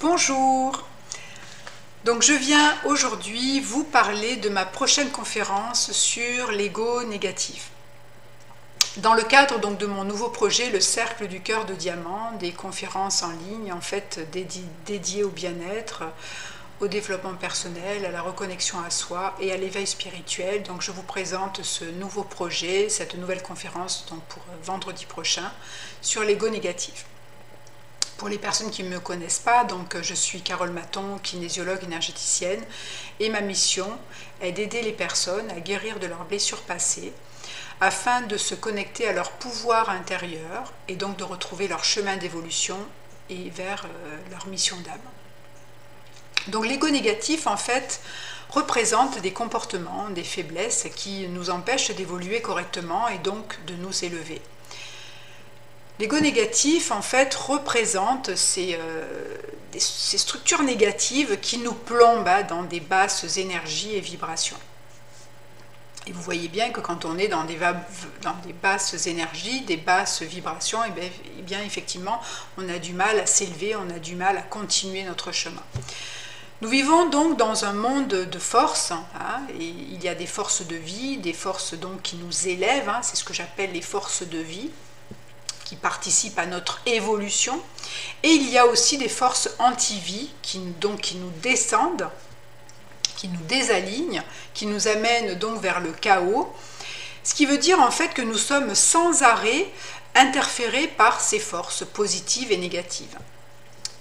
Bonjour, donc je viens aujourd'hui vous parler de ma prochaine conférence sur l'ego négatif. Dans le cadre donc de mon nouveau projet, le Cercle du Cœur de Diamant, des conférences en ligne en fait dédiées au bien-être, au développement personnel, à la reconnexion à soi et à l'éveil spirituel. Donc je vous présente ce nouveau projet, cette nouvelle conférence donc pour vendredi prochain sur l'ego négatif. Pour les personnes qui ne me connaissent pas, donc je suis Carole Maton, kinésiologue énergéticienne, et ma mission est d'aider les personnes à guérir de leurs blessures passées afin de se connecter à leur pouvoir intérieur et donc de retrouver leur chemin d'évolution et vers leur mission d'âme. Donc l'ego négatif en fait représente des comportements, des faiblesses qui nous empêchent d'évoluer correctement et donc de nous élever. L'ego négatif, en fait, représente ces structures négatives qui nous plombent dans des basses énergies et vibrations. Et vous voyez bien que quand on est dans des basses énergies, des basses vibrations, et bien effectivement, on a du mal à s'élever, on a du mal à continuer notre chemin. Nous vivons donc dans un monde de forces, et il y a des forces de vie, des forces donc qui nous élèvent, c'est ce que j'appelle les forces de vie, qui participent à notre évolution, et il y a aussi des forces anti-vie qui nous descendent, qui nous désalignent, qui nous amènent donc vers le chaos, ce qui veut dire en fait que nous sommes sans arrêt interférés par ces forces positives et négatives.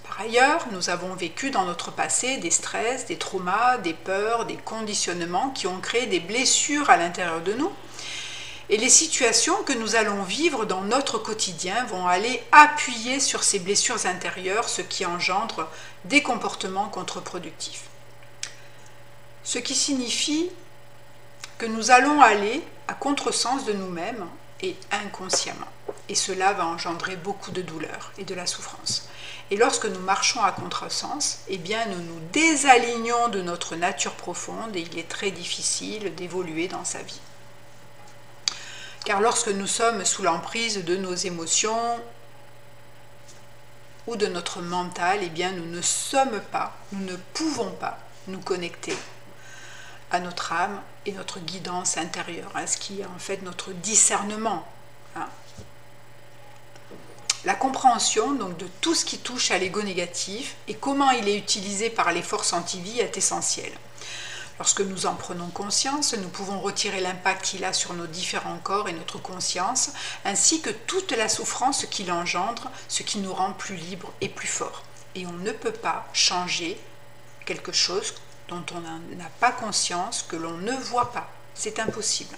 Par ailleurs, nous avons vécu dans notre passé des stress, des traumas, des peurs, des conditionnements qui ont créé des blessures à l'intérieur de nous. Et les situations que nous allons vivre dans notre quotidien vont aller appuyer sur ces blessures intérieures, ce qui engendre des comportements contre-productifs. Ce qui signifie que nous allons aller à contresens de nous-mêmes et inconsciemment. Et cela va engendrer beaucoup de douleur et de la souffrance. Et lorsque nous marchons à contresens, nous nous désalignons de notre nature profonde et il est très difficile d'évoluer dans sa vie. Car lorsque nous sommes sous l'emprise de nos émotions ou de notre mental, nous ne pouvons pas nous connecter à notre âme et notre guidance intérieure, ce qui est en fait notre discernement. La compréhension donc, de tout ce qui touche à l'ego négatif et comment il est utilisé par les forces anti-vie est essentielle. Lorsque nous en prenons conscience, nous pouvons retirer l'impact qu'il a sur nos différents corps et notre conscience, ainsi que toute la souffrance qu'il engendre, ce qui nous rend plus libres et plus forts. Et on ne peut pas changer quelque chose dont on n'a pas conscience, que l'on ne voit pas. C'est impossible.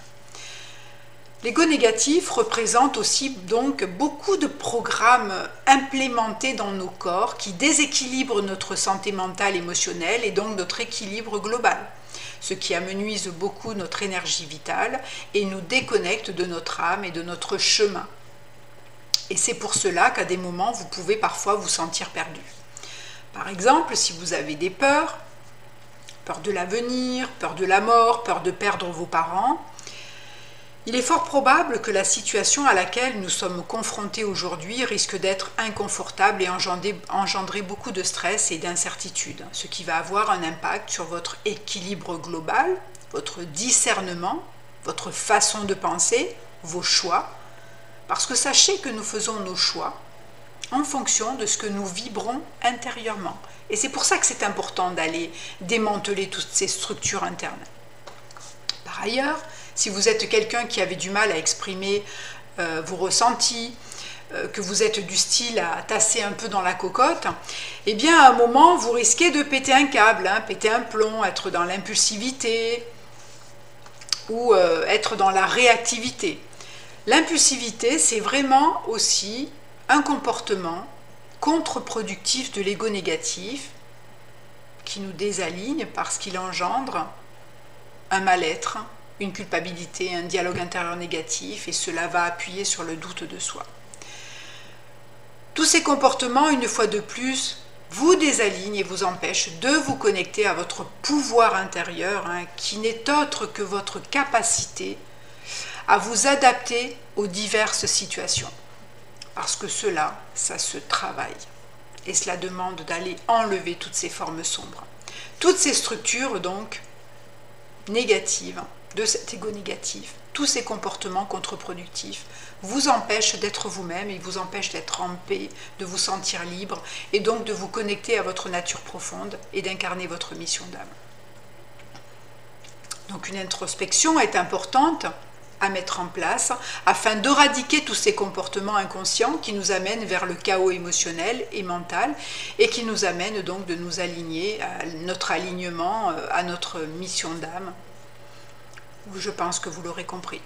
L'ego négatif représente aussi donc beaucoup de programmes implémentés dans nos corps qui déséquilibrent notre santé mentale, émotionnelle et donc notre équilibre global, ce qui amenuise beaucoup notre énergie vitale et nous déconnecte de notre âme et de notre chemin. Et c'est pour cela qu'à des moments, vous pouvez parfois vous sentir perdu. Par exemple, si vous avez des peurs, peur de l'avenir, peur de la mort, peur de perdre vos parents, il est fort probable que la situation à laquelle nous sommes confrontés aujourd'hui risque d'être inconfortable et engendrer beaucoup de stress et d'incertitude, ce qui va avoir un impact sur votre équilibre global, votre discernement, votre façon de penser, vos choix, parce que sachez que nous faisons nos choix en fonction de ce que nous vibrons intérieurement. Et c'est pour ça que c'est important d'aller démanteler toutes ces structures internes. Par ailleurs, si vous êtes quelqu'un qui avait du mal à exprimer vos ressentis, que vous êtes du style à tasser un peu dans la cocotte, à un moment, vous risquez de péter un câble, péter un plomb, être dans l'impulsivité ou être dans la réactivité. L'impulsivité, c'est vraiment aussi un comportement contre-productif de l'ego négatif qui nous désaligne parce qu'il engendre un mal-être, une culpabilité, un dialogue intérieur négatif, et cela va appuyer sur le doute de soi. Tous ces comportements, une fois de plus, vous désalignent et vous empêchent de vous connecter à votre pouvoir intérieur, qui n'est autre que votre capacité à vous adapter aux diverses situations. Parce que cela, ça se travaille. Et cela demande d'aller enlever toutes ces formes sombres. Toutes ces structures, donc, négatives, de cet ego négatif, tous ces comportements contre-productifs, vous empêchent d'être vous-même, ils vous empêchent d'être en paix, de vous sentir libre, et donc de vous connecter à votre nature profonde et d'incarner votre mission d'âme. Donc une introspection est importante à mettre en place afin d'éradiquer tous ces comportements inconscients qui nous amènent vers le chaos émotionnel et mental et qui nous amènent donc de nous aligner à notre alignement, à notre mission d'âme. Je pense que vous l'aurez compris.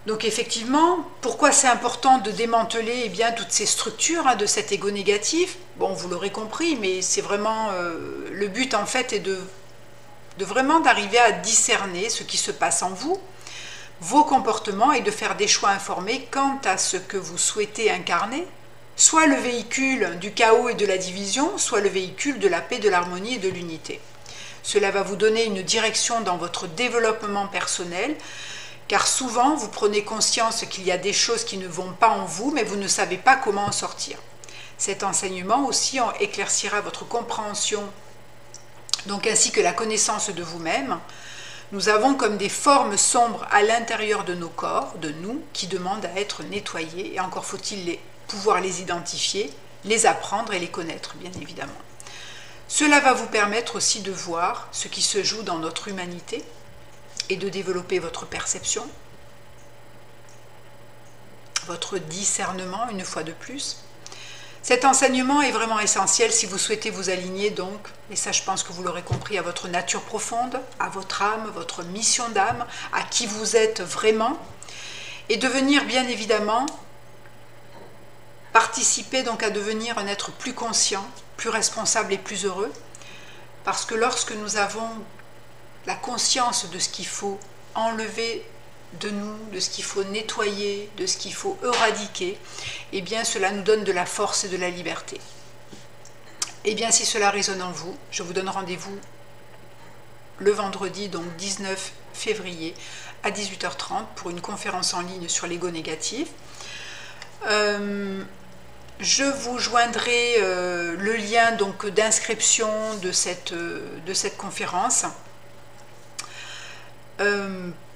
Donc effectivement, pourquoi c'est important de démanteler toutes ces structures de cet ego négatif? Bon, vous l'aurez compris, mais c'est vraiment le but en fait est de vraiment d'arriver à discerner ce qui se passe en vous, vos comportements et de faire des choix informés quant à ce que vous souhaitez incarner, soit le véhicule du chaos et de la division, soit le véhicule de la paix, de l'harmonie et de l'unité. Cela va vous donner une direction dans votre développement personnel, car souvent vous prenez conscience qu'il y a des choses qui ne vont pas en vous, mais vous ne savez pas comment en sortir. Cet enseignement aussi éclaircira votre compréhension, donc ainsi que la connaissance de vous-même. Nous avons comme des formes sombres à l'intérieur de nos corps, de nous, qui demandent à être nettoyées, et encore faut-il pouvoir les identifier, les apprendre et les connaître, bien évidemment. Cela va vous permettre aussi de voir ce qui se joue dans notre humanité et de développer votre perception, votre discernement une fois de plus. Cet enseignement est vraiment essentiel si vous souhaitez vous aligner donc, et ça je pense que vous l'aurez compris, à votre nature profonde, à votre âme, votre mission d'âme, à qui vous êtes vraiment, et devenir bien évidemment, participer donc à devenir un être plus conscient, plus responsable et plus heureux, parce que lorsque nous avons la conscience de ce qu'il faut enlever de nous, de ce qu'il faut nettoyer, de ce qu'il faut éradiquer, eh bien cela nous donne de la force et de la liberté. Eh bien si cela résonne en vous, je vous donne rendez-vous le vendredi, donc 19 février à 18h30 pour une conférence en ligne sur l'ego négatif. Je vous joindrai le lien donc d'inscription de cette conférence.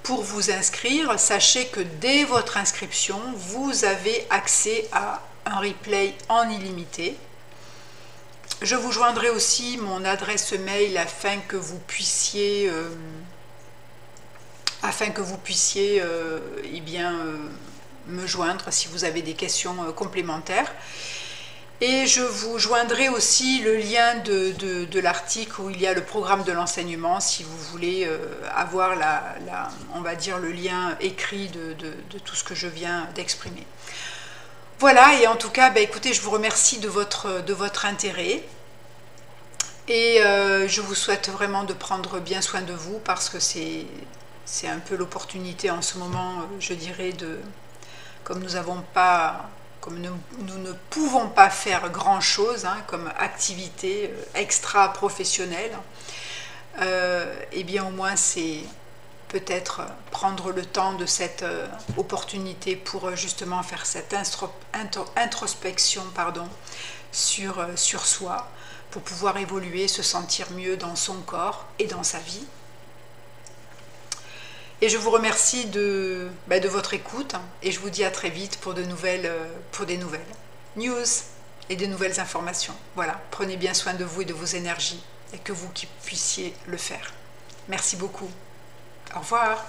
Pour vous inscrire, sachez que dès votre inscription, vous avez accès à un replay en illimité. Je vous joindrai aussi mon adresse mail afin que vous puissiez me joindre si vous avez des questions complémentaires. Et je vous joindrai aussi le lien de l'article où il y a le programme de l'enseignement si vous voulez avoir on va dire le lien écrit de tout ce que je viens d'exprimer. Voilà, et en tout cas, écoutez, je vous remercie de votre intérêt et je vous souhaite vraiment de prendre bien soin de vous parce que c'est un peu l'opportunité en ce moment, je dirais, comme nous ne pouvons pas faire grand-chose comme activité extra-professionnelle, et bien au moins c'est peut-être prendre le temps de cette opportunité pour justement faire cette introspection sur soi, pour pouvoir évoluer, se sentir mieux dans son corps et dans sa vie. Et je vous remercie de votre écoute et je vous dis à très vite pour des nouvelles news et de nouvelles informations. Voilà, prenez bien soin de vous et de vos énergies et que vous puissiez le faire. Merci beaucoup. Au revoir.